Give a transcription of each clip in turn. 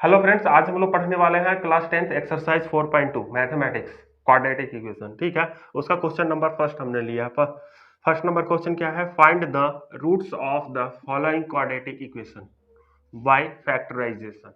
Hello friends, आज हम लोग पढ़ने वाले हैं class 10th exercise 4.2 mathematics quadratic equation. ठीक है, उसका क्वेश्चन नंबर फर्स्ट हमने लिया। फर्स्ट नंबर क्वेश्चन क्या है? Find the roots of the following quadratic equation by factorisation.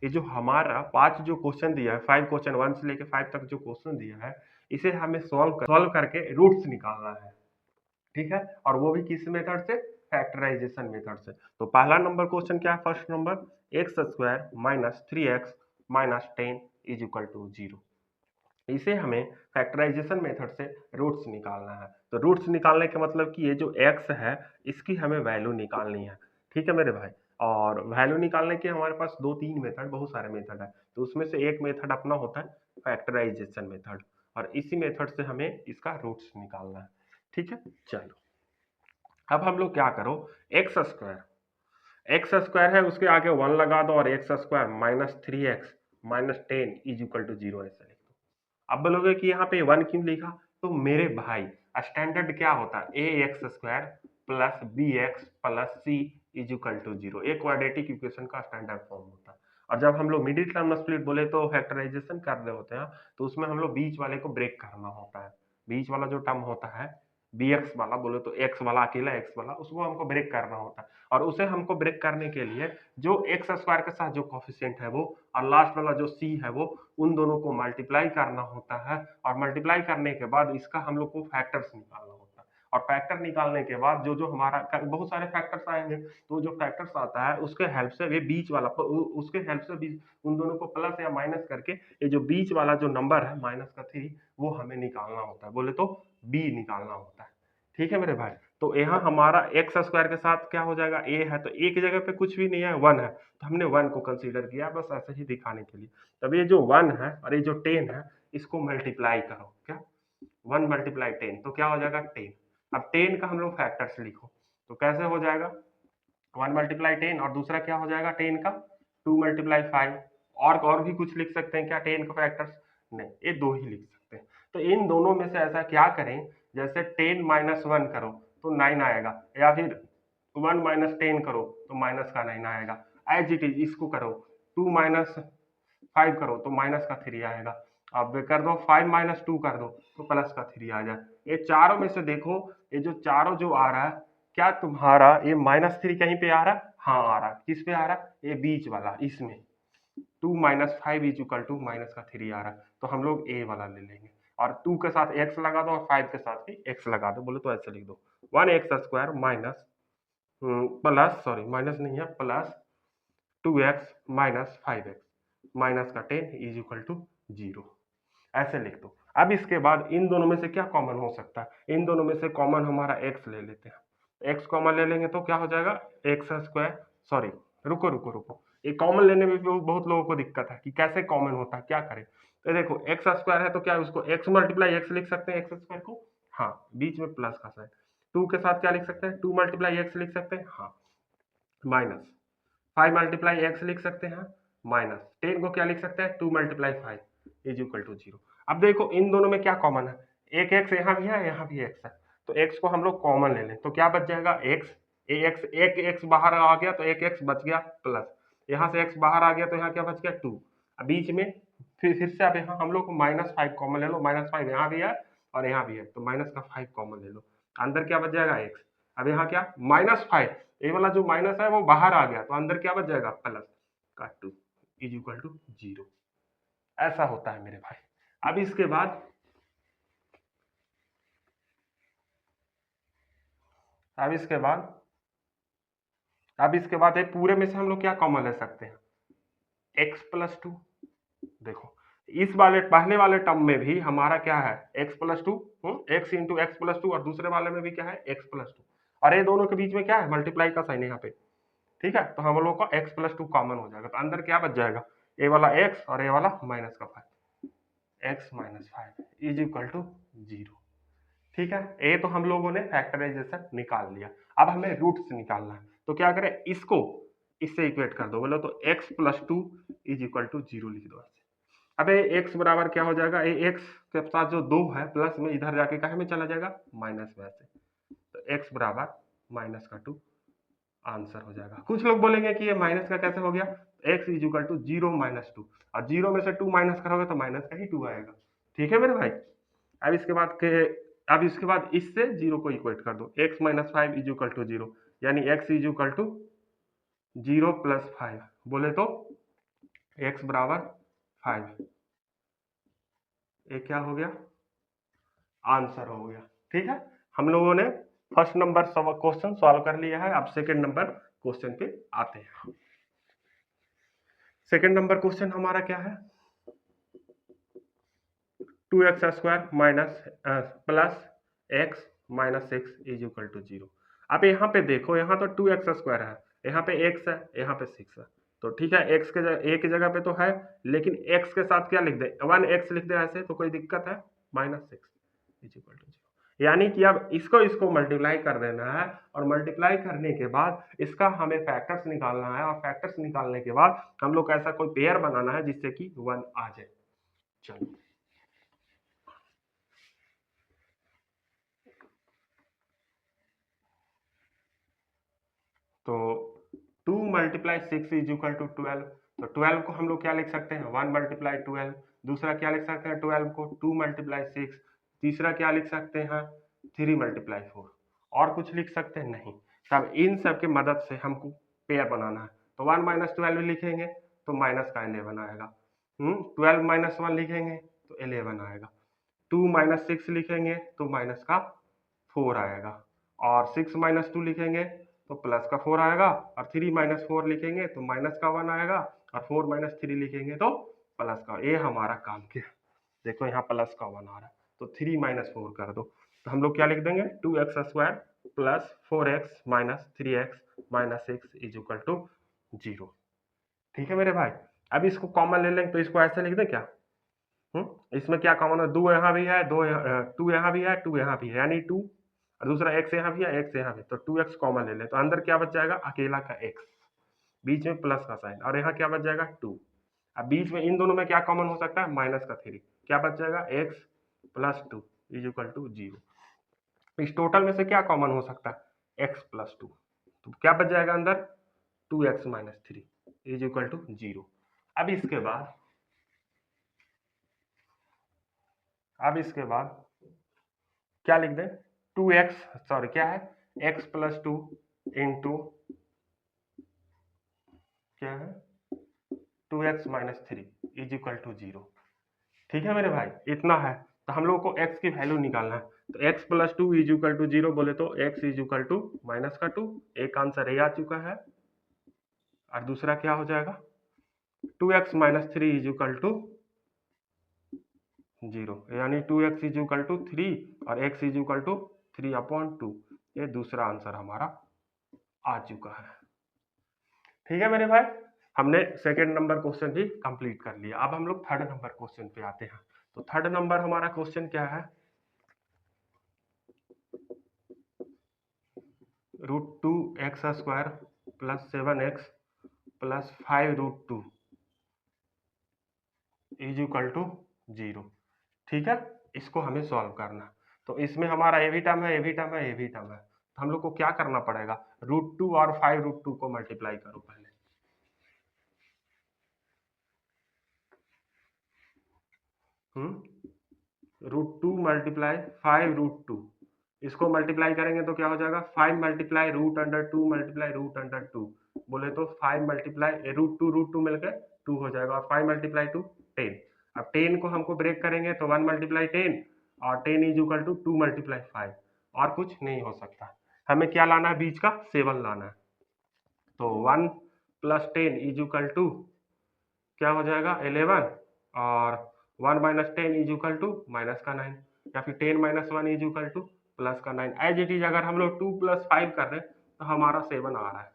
ये जो हमारा पांच जो क्वेश्चन दिया है, 5 क्वेश्चन 1 से लेके 5 तक जो क्वेश्चन दिया है, इसे हमें सॉल्व करके रूट्स निकालना है। ठीक है, और वो भी किस मेथड से? फैक्टराइजेशन मेथड से। तो पहला नंबर क्वेश्चन क्या है? First number, x square minus 3x minus 10 is equal to 0। इसे हमें फैक्टराइजेशन मेथड से रूट्स निकालना है। तो रूट्स निकालने के मतलब कि ये जो x है, इसकी हमें वैल्यू निकालनी है। ठीक है मेरे भाई, और वैल्यू निकालने के हमारे पास दो तीन मेथड, बहुत सारे मेथड है। तो उसमें से एक मेथड अपना होता है फैक्टराइजेशन मेथड, और इसी मेथड से हमें इसका रूट्स निकालना है। ठीक है, चलो अब हम लोग क्या करो, एक्स स्क्वायर है, उसके आगे 1 लगा दो और x square minus 3x minus 10 is equal to 0 ऐसा लिख दो। अब बोलोगे कि यहाँ पे 1 क्यों लिखा? तो मेरे भाई स्टैंडर्ड क्या होता है? A X square plus B X plus C is equal to 0, एक क्वाड्रेटिक इक्वेशन का स्टैंडर्ड फॉर्म होता है। और जब हम लोग मिडिल टर्म स्प्लिट बोले तो फैक्टराइजेशन कर रहे होते हैं, तो उसमें हम लोग बीच वाले को ब्रेक करना होता है। बीच वाला जो टर्म होता है बी एक्स वाला, बोले तो एक्स वाला, अकेला एक्स वाला, उसको हमको ब्रेक करना होता है। और उसे हमको ब्रेक करने के लिए जो एक्स स्क्वायर के साथ जो कॉफिशिएंट है वो, और लास्ट वाला जो सी है वो, उन दोनों को मल्टीप्लाई करना होता है। और मल्टीप्लाई करने के बाद इसका हम लोग को फैक्टर्स निकालना होता है। और फैक्टर निकालने के बाद जो जो हमारा बहुत सारे फैक्टर्स आएंगे, तो जो फैक्टर्स आता है उसके हेल्प से ये बीच वाला, उसके हेल्प से भी उन दोनों को प्लस या माइनस करके ये जो बीच वाला जो नंबर है माइनस का 3, वो हमें निकालना होता है। बोले तो बी निकालना होता है। ठीक है मेरे भाई, तो यहाँ हमारा एक्स स्क्वायर के साथ क्या हो जाएगा? ए है, तो ए की जगह पे कुछ भी नहीं है, 1 है, तो हमने 1 को कंसीडर किया बस ऐसे ही दिखाने के लिए। तब ये जो 1 है और ये जो 10 है, इसको मल्टीप्लाई करो। क्या? 1 मल्टीप्लाई 10 तो क्या हो जाएगा? 10। अब 10 का हम लोग फैक्टर्स लिखो, तो कैसे हो जाएगा? 1 मल्टीप्लाई 10, और दूसरा क्या हो जाएगा 10 का? 2 मल्टीप्लाई 5। और भी कुछ लिख सकते हैं क्या 10 का फैक्टर्स? नहीं, ये दो ही लिख सकते हैं। तो इन दोनों में से ऐसा क्या करें, जैसे 10 माइनस 1 करो तो 9 आएगा, या फिर 1 माइनस 10 करो तो माइनस का 9 आएगा। एज इट इज इसको करो, 2 माइनस 5 करो तो माइनस का 3 आएगा। अब कर दो 5 माइनस 2 कर दो तो प्लस का 3 आ जाए। ये चारों में से देखो, ये जो चारों जो आ रहा है, क्या तुम्हारा ये माइनस 3 कहीं पे आ रहा है? हाँ आ रहा है। किस पे आ रहा है? ये बीच वाला, इसमें 2 minus 5 is equal to minus का 3 आ रहा है, तो हम लोग ए वाला ले लेंगे। और 2 के साथ एक्स लगा दो और 5 के साथ भी एक्स लगा दो। बोले तो ऐसे लिख दो, 1 x square minus plus, sorry minus नहीं है, plus 2x minus 5x minus का 10 इज इक्वल टू 0, ऐसे लिख दो। अब इसके बाद इन दोनों में से क्या कॉमन हो सकता है? इन दोनों में से कॉमन हमारा x ले लेते हैं। x कॉमन ले लेंगे तो क्या हो जाएगा? एक्स स्क्वायर, सॉरी रुको रुको रुको, ये कॉमन लेने में भी बहुत लोगों को दिक्कत है कि कैसे कॉमन होता है, क्या करें। तो देखो एक्स स्क्वायर है तो क्या उसको x मल्टीप्लाई एक्स लिख सकते हैं, एक्स स्क्वायर को। हाँ, बीच में प्लस का साइन। 2 के साथ क्या लिख सकते हैं? 2 मल्टीप्लाई एक्स लिख सकते हैं। हाँ, माइनस 5 मल्टीप्लाई एक्स लिख सकते हैं, माइनस 10 को क्या लिख सकते हैं? 2 मल्टीप्लाई 5 इज इक्वल टू 0। अब देखो इन दोनों में क्या कॉमन है? एक एक्स यहाँ भी है, यहाँ भी एक्स है, तो एक्स को हम लोग कॉमन ले लें तो क्या बच जाएगा? एक्स। एक एक्स बाहर आ गया तो एक एक्स बच गया, प्लस यहाँ से एक्स बाहर आ गया तो यहाँ क्या बच गया? 2। अब बीच में फिर से अब यहाँ हम लोग माइनस 5 कॉमन ले लो, माइनस 5 यहाँ भी है और यहाँ भी है, तो माइनस का 5 कॉमन ले लो, अंदर क्या बच जाएगा? एक्स। अब यहाँ क्या? माइनस 5, ये वाला जो माइनस है वो बाहर आ गया, तो अंदर क्या बच जाएगा? प्लस का 2 इज इक्वल टू 0। ऐसा होता है मेरे भाई। अब इसके बाद अब इसके बाद अब इसके बाद ये पूरे में से हम लोग क्या कॉमन ले सकते हैं? x plus 2। देखो इस वाले पहले वाले टर्म में भी हमारा क्या है? x plus 2, x into x plus 2, और दूसरे वाले में भी क्या है? x प्लस 2, और ये दोनों के बीच में क्या है? मल्टीप्लाई का साइन है यहाँ पे। ठीक है, तो हम लोग का x प्लस 2 कॉमन हो जाएगा, तो अंदर क्या बच जाएगा? ये वाला x और ये वाला माइनस का 5, x minus 5 is equal to 0। ठीक है, ये तो हम लोगों ने फैक्टराइजेशन निकाल लिया। अब हमें रूट्स निकालना है, तो क्या करें? इसको इससे इक्वेट कर दो, बोलो तो x plus 2 is equal to 0 लिख दो ऐसे। अब ये x बराबर क्या हो जाएगा? ये x के साथ जो 2 है प्लस में इधर जाके कहे में चला जाएगा? माइनस में ऐसे, तो x बराबर माइनस का 2 आंसर हो जाएगा। कुछ लोग बोलेंगे कि ये माइनस का कैसे हो गया, x is equal to 0 minus 2, और 0 में से 2 माइनस करोगे तो माइनस का ही 2 आएगा। ठीक है मेरे भाई। अब इसके बाद इससे 0 को इक्वेट कर दो, x minus 5 is equal to 0, यानी x is equal to 0 plus 5, बोले तो x बराबर 5, ये क्या हो गया, आंसर हो गया। ठीक है, हम लोगों ने फर्स्ट नंबर क्वेश्चन सॉल्व कर लिया है। अब सेकंड नंबर क्वेश्चन पे आते हैं। सेकंड नंबर क्वेश्चन हमारा क्या है, 2x square minus plus x minus 6 is equal to 0। अब यहाँ पे देखो, यहाँ तो 2x स्क्वायर है, यहाँ पे x है, यहाँ पे 6 है, तो ठीक है x के एक जगह पे तो है, लेकिन x के साथ क्या लिख दे, 1x लिख दे, ऐसे तो कोई दिक्कत है, माइनस 6 इज इक्वल टू 0। यानी कि अब इसको मल्टीप्लाई कर देना है, और मल्टीप्लाई करने के बाद इसका हमें फैक्टर्स निकालना है, और फैक्टर्स निकालने के बाद हम लोग ऐसा कोई पेयर बनाना है जिससे कि 1 आ जाए। चलो, तो 2 मल्टीप्लाई 6 इज इक्वल टू 12, तो 12 को हम लोग क्या लिख सकते हैं, 1 मल्टीप्लाई 12, दूसरा क्या लिख सकते हैं 12 को 2 मल्टीप्लाई 6, तीसरा क्या लिख सकते हैं 3 मल्टीप्लाई 4, और कुछ लिख सकते हैं नहीं। तब इन सब की मदद से हमको पेयर बनाना है, तो 1 माइनस 12 लिखेंगे तो माइनस का 11 आएगा, 12 माइनस 1 लिखेंगे तो 11 आएगा, 2 माइनस 6 लिखेंगे तो माइनस का 4 आएगा, और 6 माइनस 2 लिखेंगे तो प्लस का 4 आएगा, और 3 माइनस 4 लिखेंगे तो माइनस का 1 आएगा, और 4 माइनस 3 लिखेंगे तो प्लस का। ये हमारा काम किया, देखो यहाँ प्लस का 1 आ रहा है, तो 3 माइनस 4 कर दो, तो हम लोग क्या लिख देंगे 2x square plus 4x minus 3x minus 6 is equal to 0। ठीक है मेरे भाई। अब इसको कॉमन ले लेंगे तो इसको ऐसे लिख दें क्या, इसमें क्या कॉमन है, 2 यहाँ भी है, 2 यहाँ भी है, 2 यहाँ भी है, यानी 2, और दूसरा x यहाँ भी है, x यहाँ भी, तो 2x कॉमन ले लें, तो अंदर क्या बच जाएगा, अकेला का x, बीच में प्लस का साइन, और यहाँ क्या बच जाएगा 2। अब बीच में इन दोनों में क्या कॉमन हो सकता है, माइनस का 3, क्या बच जाएगा x plus 2 is equal to 0। इस टोटल में से क्या कॉमन हो सकता है, x प्लस 2, तो क्या बच जाएगा अंदर 2x minus 3 is equal to 0। अब इसके बाद क्या लिख दें, 2x, सॉरी क्या है, x प्लस 2 इंटू क्या है 2x minus 3 is equal to 0। ठीक है मेरे भाई, इतना है, तो हम लोग को x की वैल्यू निकालना है, तो x plus 2 is equal to 0 बोले तो x is equal to minus का 2, एक आंसर ये आ चुका है, और दूसरा क्या हो जाएगा 2x minus 3 is equal to 0, यानी 2x इज इक्वल टू 3 और x इज इक्वल टू 3/2, ये दूसरा आंसर हमारा आ चुका है। ठीक है मेरे भाई, हमने सेकंड नंबर क्वेश्चन भी कंप्लीट कर लिया। अब हम लोग थर्ड नंबर क्वेश्चन पे आते हैं। तो थर्ड नंबर हमारा क्वेश्चन क्या है, √2x square plus 7x plus 5√2 is equal to 0। ठीक है, इसको हमें सॉल्व करना है। तो इसमें हमारा ये भी टर्म है, ये भी टर्म है, ये भी टर्म है, तो हम लोग को क्या करना पड़ेगा, √2 और 5√2 को मल्टीप्लाई करो पहले। √2 मल्टीप्लाई 5√2, इसको मल्टीप्लाई करेंगे तो क्या हो जाएगा 5 मल्टीप्लाई √2 मल्टीप्लाई √2, बोले तो 5 मल्टीप्लाई √2 मिलकर 2 हो जाएगा, और 5 मल्टीप्लाई 2 10। अब 10 को हमको ब्रेक करेंगे तो 1 मल्टीप्लाई 10, और 10 इज इक्वल टू 2 मल्टीप्लाई 5, और कुछ नहीं हो सकता। हमें क्या लाना है, बीच का 7 लाना है, तो 1 प्लस 10 इज इक्वल टू क्या हो जाएगा 11, और 1 minus 10 is equal to minus का 9, या फिर 10 minus 1 is equal to plus का 9। एज इट इज अगर हम लोग 2 प्लस 5 कर रहे हैं तो हमारा 7 आ रहा है,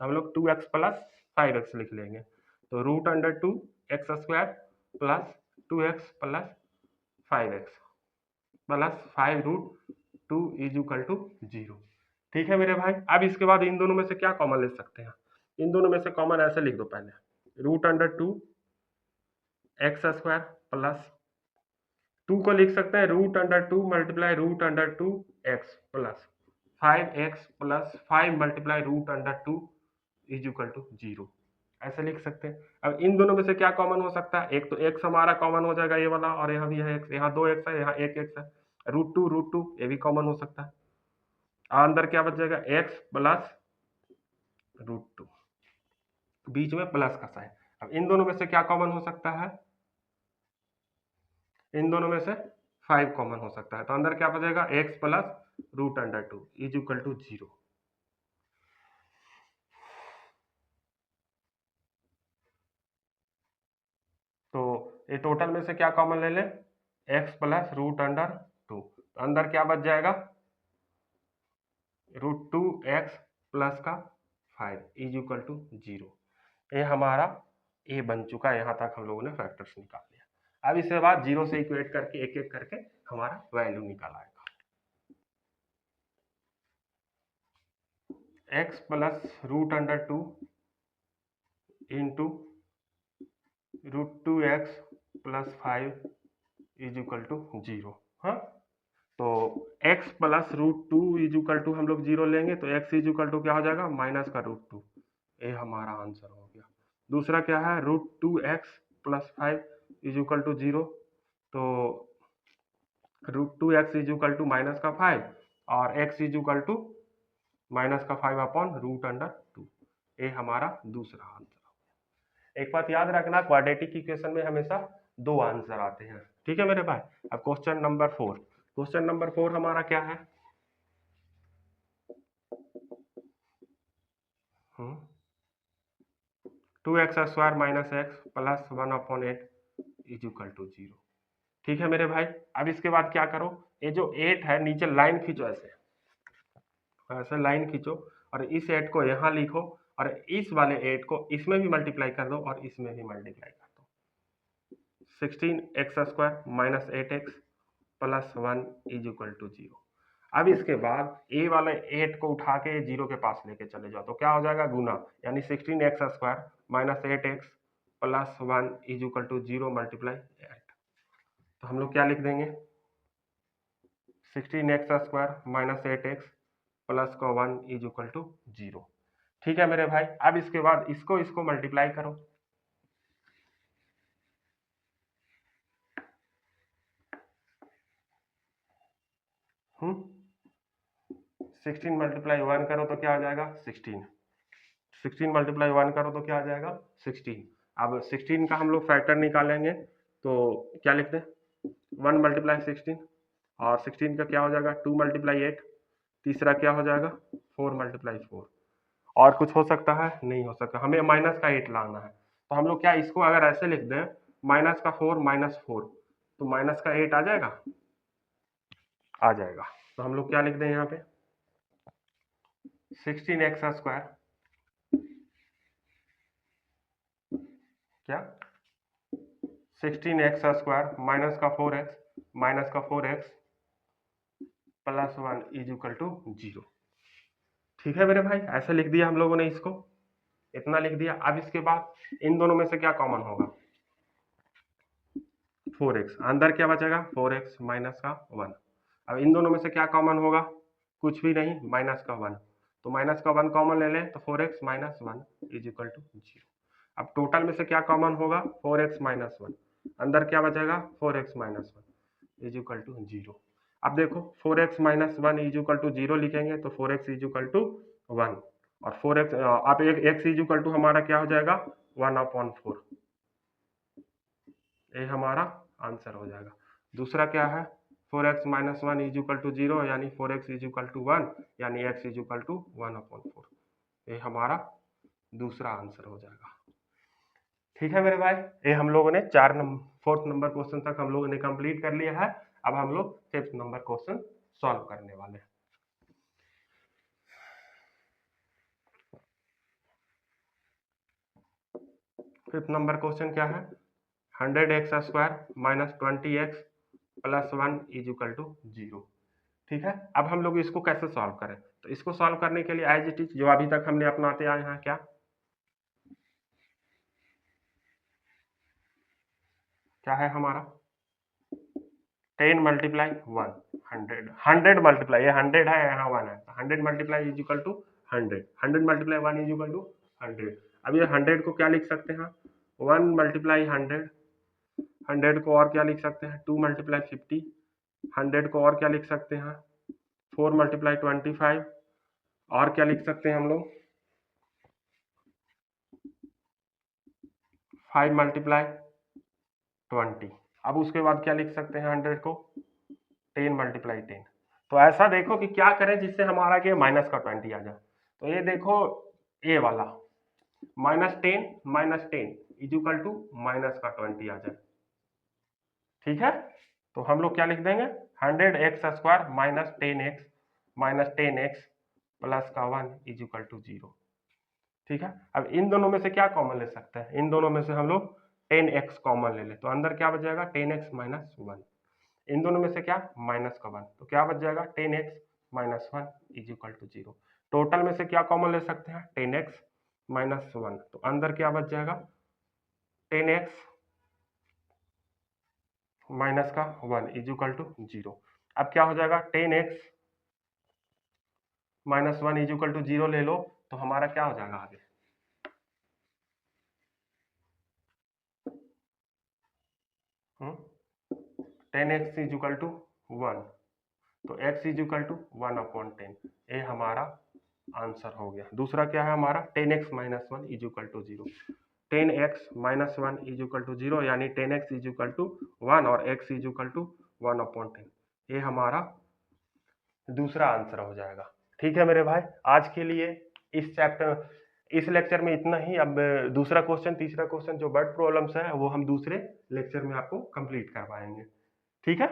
तो हम लोग 2x प्लस 5x लिख लेंगे, तो √2 x square plus 2x plus 5x plus 5√2 is equal to 0। ठीक है मेरे भाई। अब इसके बाद इन दोनों में से क्या कॉमन ले सकते हैं, इन दोनों में से कॉमन ऐसे लिख दो पहले, √2 एक्स स्क्वायर प्लस 2 को लिख सकते हैं √2 multiply √2 x plus 5x plus 5 multiply root under 2 is equal to 0, ऐसे लिख सकते हैं। अब इन दोनों में से क्या कॉमन हो सकता है, एक तो x हमारा कॉमन हो जाएगा ये वाला, और यहाँ भी है x, यहाँ 2x है, यहाँ 1x है, रूट टू ये भी कॉमन हो सकता है। अंदर क्या बच जाएगा, x प्लस √2, बीच में प्लस का साइन। अब इन दोनों में से क्या कॉमन हो सकता है, इन दोनों में से 5 कॉमन हो सकता है, तो अंदर क्या बचेगा, x plus root under 2 is equal to 0। तो ये टोटल में से क्या कॉमन ले लें, x प्लस रूट अंडर 2, तो अंदर क्या बच जाएगा, √2x प्लस का 5 इज इक्वल टू 0। ये हमारा ए बन चुका है, यहाँ तक हम लोगों ने फैक्टर्स निकाल लिया। अब इसके बाद 0 से इक्वेट करके एक एक करके हमारा वैल्यू निकाल आएगा। x plus root under 2 into √2x plus 5 is equal to 0। हाँ, तो x plus √2 is equal to हम लोग 0 लेंगे, तो x इज इक्वल टू क्या हो जाएगा, माइनस का √2, ये हमारा आंसर हो गया। दूसरा क्या है, √2x plus 5 is equal to 0, तो √2x is equal to minus का 5 और x is equal to minus का 5 अपॉन रूट अंडर 2, ये हमारा दूसरा आंसर। एक बात याद रखना, क्वाड्रेटिक इक्वेशन में हमेशा 2 आंसर आते हैं, ठीक है मेरे भाई। अब क्वेश्चन नंबर 4, क्वेश्चन नंबर 4 हमारा क्या है, 2x² minus x plus 1/8 is equal to 0। ठीक है मेरे भाई। अब इसके बाद क्या करो, ये जो 8 है नीचे लाइन खींचो, ऐसे ऐसे लाइन खींचो और इस 8 को यहाँ लिखो और इस वाले 8 को इसमें भी मल्टीप्लाई कर दो और इसमें भी मल्टीप्लाई कर दो। 16x² minus 8x plus 1 is equal to 0। अब इसके बाद ए वाले 8 को उठा के 0 के पास लेके चले जाओ, तो क्या हो जाएगा, गुना, यानी 16x² minus 8x plus 1 is equal to 0 multiply 8। तो हम लोग क्या लिख देंगे, 16x² माइनस 8x प्लस का 1 इज इक्वल टू 0। ठीक है मेरे भाई। अब इसके बाद इसको मल्टीप्लाई करो, 16 मल्टीप्लाई 1 करो तो क्या आ जाएगा, 16। 16 मल्टीप्लाई 1 करो तो क्या आ जाएगा, 16। अब 16 का हम लोग फैक्टर निकालेंगे, तो क्या लिखते हैं, 1 मल्टीप्लाई 16 और 16 का क्या हो जाएगा, 2 मल्टीप्लाई 8, तीसरा क्या हो जाएगा, 4 मल्टीप्लाई 4। और कुछ हो सकता है, नहीं हो सकता, हमें माइनस का 8 लाना है। तो हम लोग क्या, इसको अगर ऐसे लिख दें, माइनस का 4 माइनस 4, तो माइनस का 8 आ जाएगा, आ जाएगा। तो हम लोग क्या लिख दें यहाँ पे, 16x² क्या, 16x² माइनस का 4x plus 1 is equal to 0। ठीक है मेरे भाई, ऐसे लिख दिया हम लोगों ने, इसको इतना लिख दिया। अब इसके बाद इन दोनों में से क्या कॉमन होगा, 4x, अंदर क्या बचेगा, 4x माइनस का 1। अब इन दोनों में से क्या कॉमन होगा, कुछ भी नहीं, माइनस का 1, तो माइनस का 1 कॉमन ले लें, तो 4x minus 1 is equal to 0। अब टोटल में से क्या कॉमन होगा, 4x माइनस 1, अंदर क्या बचेगा, 4x minus 1 is equal to 0। अब देखो 4x minus 1 is equal to 0 लिखेंगे, तो 4x इज इक्वल टू 1 और 4x आप एक x इज इक्वल टू हमारा क्या हो जाएगा, 1/4, ये हमारा आंसर हो जाएगा। दूसरा क्या है, 4x minus 1 is equal to 0, यानी 4x इज इक्वल टू 1, यानी x इज इक्वल टू 1/4, ये हमारा दूसरा आंसर हो जाएगा। ठीक है मेरे भाई, ये हम लोगों ने 4th नंबर क्वेश्चन तक हम लोगों ने कंप्लीट कर लिया है। अब हम लोग 5th नंबर क्वेश्चन सॉल्व करने वाले हैं। 5th नंबर क्वेश्चन क्या है, 100x² minus 20x plus 1 is equal to 0। ठीक है, अब हम लोग इसको कैसे सॉल्व करें, तो इसको सॉल्व करने के लिए एज इट इज जो अभी तक हमने अपनाते आए हैं, क्या क्या है हमारा, 10 मल्टीप्लाई 1 100 100 मल्टीप्लाई, ये 100 है यहाँ 1 है, 100 multiply is equal to 100, 100 multiply 1 is equal to 100। अब ये 100 को क्या लिख सकते हैं, 1 मल्टीप्लाई 100, 100 को और क्या लिख सकते हैं, 2 मल्टीप्लाई 50, 100 को और क्या लिख सकते हैं, 4 मल्टीप्लाई 25, और क्या लिख सकते हैं हम लोग, 5 मल्टीप्लाई 20। अब उसके बाद क्या लिख सकते हैं 100 को, 10 मल्टीप्लाई 10। तो ऐसा देखो कि क्या करें जिससे हमारा के माइनस का 20 आ जाए। तो ये देखो ए वाला -10 इज इक्वल टू माइनस का 20 आ जाए, ठीक है। तो हम लोग क्या लिख देंगे, 100x² माइनस 10x प्लस का 1 इज इक्वल टू 0, ठीक है। अब इन दोनों में से क्या कॉमन ले सकते हैं, इन दोनों में से हम लोग 10x कॉमन ले ले, तो अंदर क्या बच जाएगा 10x माइनस 1, इन दोनों में से क्या माइनस का 1, तो क्या बच जाएगा 10x minus 1 is equal to 0। Total में से क्या कॉमन ले सकते हैं 10x माइनस 1, तो अंदर क्या बच जाएगा 10x माइनस का 1 इज इक्वल टू 0। अब क्या हो जाएगा 10x minus 1 is equal to 0 ले लो, तो हमारा क्या हो जाएगा आगे, 10x इज इक्वल टू 1, तो x इज इक्वल टू 1/10, ये हमारा आंसर हो गया। दूसरा क्या है हमारा 10x minus 1 is equal to 0, 10x minus 1 is equal to 0, यानी 10x इज इक्वल टू 1 और x इज इक्वल टू 1/10, ये हमारा दूसरा आंसर हो जाएगा। ठीक है मेरे भाई, आज के लिए इस लेक्चर में इतना ही। अब दूसरा क्वेश्चन तीसरा क्वेश्चन जो वर्ड प्रॉब्लम्स है वो हम दूसरे लेक्चर में आपको कंप्लीट करवाएंगे, ठीक है।